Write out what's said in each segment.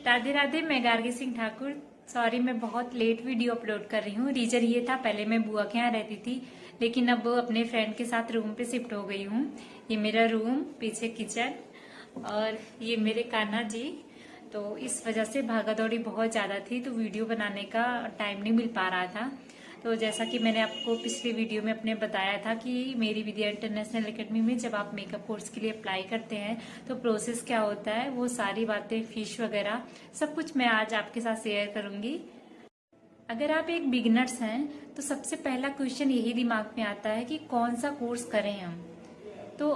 राधे राधे। मैं गार्गी सिंह ठाकुर। सॉरी, मैं बहुत लेट वीडियो अपलोड कर रही हूँ। रीजन ये था, पहले मैं बुआ के यहाँ रहती थी, लेकिन अब अपने फ्रेंड के साथ रूम पे शिफ्ट हो गई हूँ। ये मेरा रूम, पीछे किचन और ये मेरे कान्हा जी। तो इस वजह से भागा दौड़ी बहुत ज्यादा थी, तो वीडियो बनाने का टाइम नहीं मिल पा रहा था। तो जैसा कि मैंने आपको पिछले वीडियो में अपने बताया था कि मेरी विद्या इंटरनेशनल एकेडमी में जब आप मेकअप कोर्स के लिए अप्लाई करते हैं तो प्रोसेस क्या होता है, वो सारी बातें, फीस वगैरह सब कुछ मैं आज आपके साथ शेयर करूंगी। अगर आप एक बिगिनर्स हैं तो सबसे पहला क्वेश्चन यही दिमाग में आता है कि कौन सा कोर्स करें हम। तो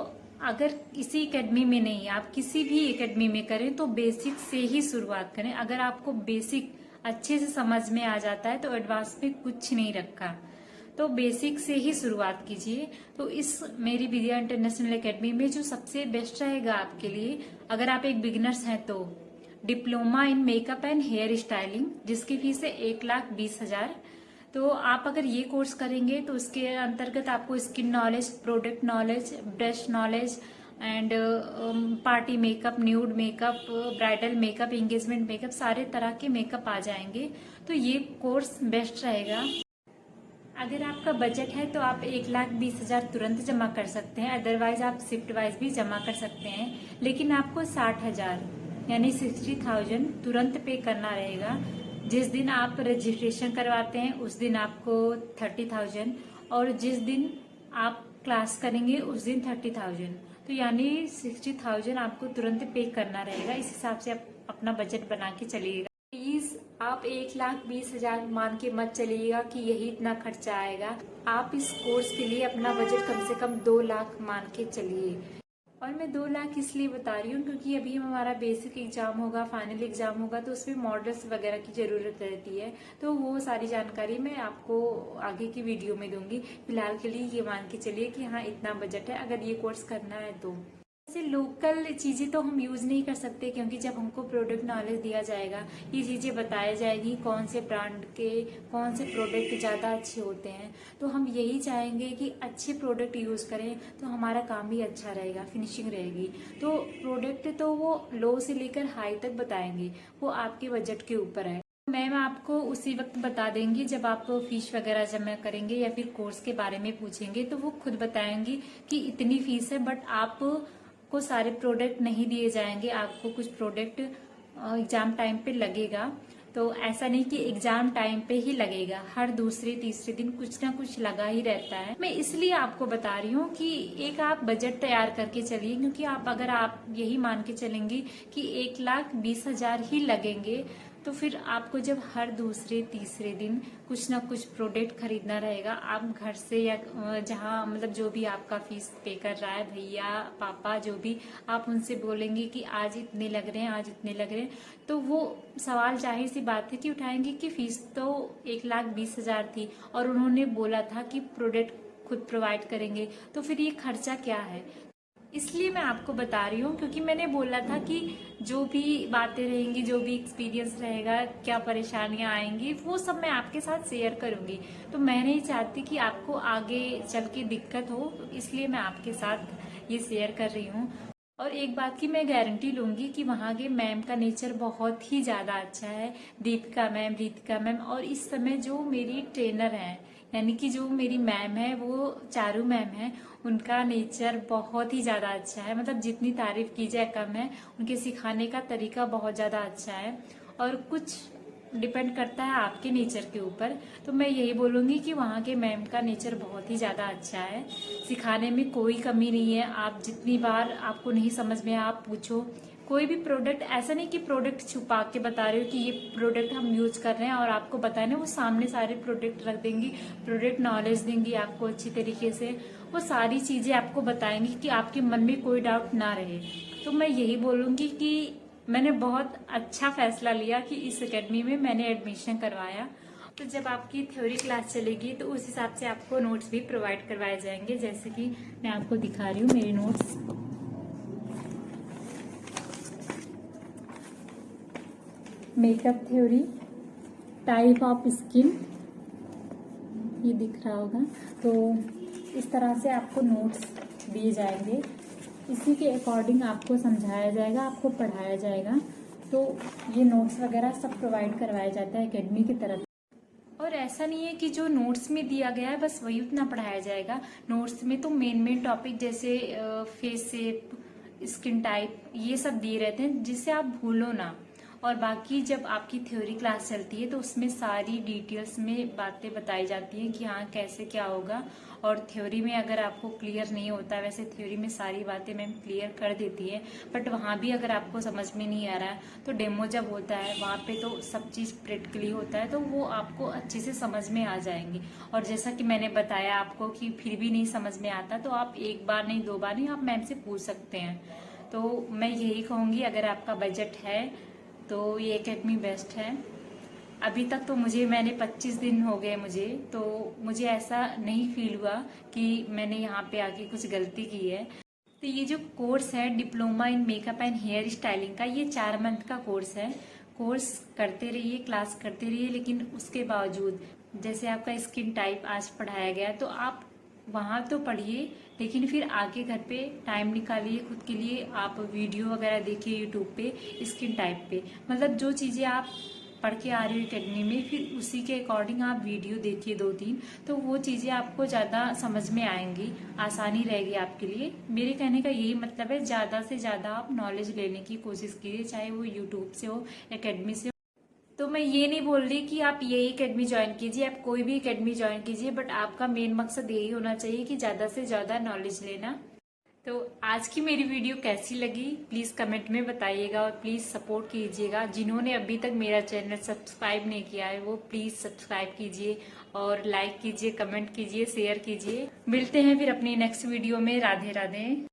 अगर इसी एकेडमी में नहीं, आप किसी भी एकेडमी में करें तो बेसिक से ही शुरुआत करें। अगर आपको बेसिक अच्छे से समझ में आ जाता है तो एडवांस में कुछ नहीं रखा, तो बेसिक से ही शुरुआत कीजिए। तो इस मेरी विद्या इंटरनेशनल एकेडमी में जो सबसे बेस्ट रहेगा आपके लिए, अगर आप एक बिगिनर्स हैं तो diploma in makeup and hair styling, जिसकी फीस है 1,20,000। तो आप अगर ये कोर्स करेंगे तो उसके अंतर्गत आपको skin knowledge, product knowledge, brush knowledge and party makeup, nude makeup, bridal makeup, engagement makeup, सारे तरह के मेकअप आ जाएंगे। तो ये कोर्स बेस्ट रहेगा। अगर आपका बजट है तो आप 1,20,000 तुरंत जमा कर सकते हैं, अदरवाइज आप शिफ्ट वाइज भी जमा कर सकते हैं। लेकिन आपको 60,000 यानी 60,000 तुरंत पे करना रहेगा। जिस दिन आप रजिस्ट्रेशन करवाते हैं उस दिन आपको 30,000 और जिस दिन आप क्लास करेंगे उस दिन 30,000। तो यानी 60,000 आपको तुरंत पे करना रहेगा। इस हिसाब से आप अपना बजट बना के चलिएगा। प्लीज आप 1,20,000 मान के मत चलिएगा कि यही इतना खर्चा आएगा। आप इस कोर्स के लिए अपना बजट कम से कम 2 लाख मान के चलिए। और मैं 2 लाख इसलिए बता रही हूँ क्योंकि अभी हमारा बेसिक एग्जाम होगा, फाइनल एग्जाम होगा, तो उसमें मॉडल्स वगैरह की जरूरत रहती है। तो वो सारी जानकारी मैं आपको आगे की वीडियो में दूंगी। फिलहाल के लिए ये मान के चलिए कि हाँ, इतना बजट है अगर ये कोर्स करना है तो। ऐसे लोकल चीजें तो हम यूज नहीं कर सकते, क्योंकि जब हमको प्रोडक्ट नॉलेज दिया जाएगा, ये चीजें बताई जाएगी कौन से ब्रांड के कौन से प्रोडक्ट ज्यादा अच्छे होते हैं, तो हम यही चाहेंगे कि अच्छे प्रोडक्ट यूज करें तो हमारा काम भी अच्छा रहेगा, फिनिशिंग रहेगी। तो प्रोडक्ट तो वो लो से लेकर हाई तक बताएंगे, वो आपके बजट के ऊपर है। मैम आपको उसी वक्त बता देंगी जब आप फीस वगैरह जमा करेंगे या फिर कोर्स के बारे में पूछेंगे, तो वो खुद बताएंगी कि इतनी फीस है। बट आप को सारे प्रोडक्ट नहीं दिए जाएंगे, आपको कुछ प्रोडक्ट एग्जाम टाइम पे लगेगा। तो ऐसा नहीं कि एग्जाम टाइम पे ही लगेगा, हर दूसरे तीसरे दिन कुछ ना कुछ लगा ही रहता है। मैं इसलिए आपको बता रही हूँ कि एक आप बजट तैयार करके चलिए, क्योंकि अगर आप यही मान के चलेंगे कि 1,20,000 ही लगेंगे, तो फिर आपको जब हर दूसरे तीसरे दिन कुछ ना कुछ प्रोडक्ट खरीदना रहेगा, आप घर से या जहाँ मतलब जो भी आपका फीस पे कर रहा है, भैया पापा जो भी, आप उनसे बोलेंगे कि आज इतने लग रहे हैं, आज इतने लग रहे हैं, तो वो सवाल जाहिर सी बात है कि उठाएंगे कि फीस तो 1,20,000 थी और उन्होंने बोला था कि प्रोडक्ट खुद प्रोवाइड करेंगे, तो फिर ये खर्चा क्या है। इसलिए मैं आपको बता रही हूँ, क्योंकि मैंने बोला था कि जो भी बातें रहेंगी, जो भी एक्सपीरियंस रहेगा, क्या परेशानियां आएंगी, वो सब मैं आपके साथ शेयर करूंगी। तो मैं नहीं चाहती कि आपको आगे चल के दिक्कत हो, तो इसलिए मैं आपके साथ ये शेयर कर रही हूँ। और एक बात की मैं गारंटी लूंगी कि वहाँ के मैम का नेचर बहुत ही ज्यादा अच्छा है, दीपिका मैम, रितिका मैम। और इस समय जो मेरी ट्रेनर हैं, यानी कि जो मेरी मैम है, वो चारू मैम है, उनका नेचर बहुत ही ज्यादा अच्छा है। मतलब जितनी तारीफ की जाए कम है। उनके सिखाने का तरीका बहुत ज्यादा अच्छा है और कुछ डिपेंड करता है आपके नेचर के ऊपर। तो मैं यही बोलूंगी कि वहाँ के मैम का नेचर बहुत ही ज्यादा अच्छा है, सिखाने में कोई कमी नहीं है। आप जितनी बार आपको नहीं समझ में आप पूछो, कोई भी प्रोडक्ट, ऐसा नहीं कि प्रोडक्ट छुपा के बता रहे हो कि ये प्रोडक्ट हम यूज कर रहे हैं और आपको बताए ना, वो सामने सारे प्रोडक्ट रख देंगी, प्रोडक्ट नॉलेज देंगी आपको अच्छी तरीके से, वो सारी चीजें आपको बताएंगी कि आपके मन में कोई डाउट ना रहे। तो मैं यही बोलूंगी कि मैंने बहुत अच्छा फैसला लिया कि इस एकेडमी में मैंने एडमिशन करवाया। तो जब आपकी थ्योरी क्लास चलेगी तो उस हिसाब से आपको नोट्स भी प्रोवाइड करवाए जाएंगे, जैसे कि मैं आपको दिखा रही हूँ मेरे notes. Makeup theory, type of skin, ये दिख रहा होगा। तो इस तरह से आपको नोट्स दिए जाएंगे, इसी के अकॉर्डिंग आपको समझाया जाएगा, आपको पढ़ाया जाएगा। तो ये नोट्स वगैरह सब प्रोवाइड करवाया जाता है एकेडमी की तरफ। और ऐसा नहीं है कि जो नोट्स में दिया गया है बस वही उतना पढ़ाया जाएगा। नोट्स में तो मेन टॉपिक जैसे फेस शेप, स्किन टाइप, ये सब दिए रहते हैं जिससे आप भूलो ना। और बाकी जब आपकी थ्योरी क्लास चलती है तो उसमें सारी डिटेल्स में बातें बताई जाती हैं कि हाँ कैसे क्या होगा। और थ्योरी में अगर आपको क्लियर नहीं होता, वैसे थ्योरी में सारी बातें मैम क्लियर कर देती है, बट वहाँ भी अगर आपको समझ में नहीं आ रहा है तो डेमो जब होता है वहाँ पे तो सब चीज़ प्रैक्टिकली होता है, तो वो आपको अच्छे से समझ में आ जाएंगी। और जैसा कि मैंने बताया आपको कि फिर भी नहीं समझ में आता तो आप एक बार नहीं, 2 बार नहीं, आप मैम से पूछ सकते हैं। तो मैं यही कहूँगी, अगर आपका बजट है तो ये एकेडमी बेस्ट है। अभी तक तो मैंने 25 दिन हो गए मुझे, तो मुझे ऐसा नहीं फील हुआ कि मैंने यहाँ पे आके कुछ गलती की है। तो ये जो कोर्स है diploma in makeup and hair styling का, ये 4 मंथ का कोर्स है। कोर्स करते रहिए, क्लास करते रहिए, लेकिन उसके बावजूद जैसे आपका स्किन टाइप आज पढ़ाया गया तो आप वहाँ तो पढ़िए, लेकिन फिर आके घर पे टाइम निकालिए खुद के लिए। आप वीडियो वगैरह देखिए यूट्यूब पे स्किन टाइप पे, मतलब जो चीज़ें आप पढ़ के आ रही हो एकेडमी में, फिर उसी के अकॉर्डिंग आप वीडियो देखिए 2-3, तो वो चीज़ें आपको ज़्यादा समझ में आएंगी, आसानी रहेगी आपके लिए। मेरे कहने का यही मतलब है, ज़्यादा से ज़्यादा आप नॉलेज लेने की कोशिश कीजिए, चाहे वो यूट्यूब से हो, एकेडमी से हो। तो मैं ये नहीं बोल रही कि आप यही एकेडमी ज्वाइन कीजिए, आप कोई भी एकेडमी ज्वाइन कीजिए, बट आपका मेन मकसद यही होना चाहिए कि ज़्यादा से ज़्यादा नॉलेज लेना। तो आज की मेरी वीडियो कैसी लगी प्लीज कमेंट में बताइएगा, और प्लीज सपोर्ट कीजिएगा। जिन्होंने अभी तक मेरा चैनल सब्सक्राइब नहीं किया है वो प्लीज सब्सक्राइब कीजिए, और लाइक कीजिए, कमेंट कीजिए, शेयर कीजिए। मिलते हैं फिर अपनी नेक्स्ट वीडियो में। राधे राधे।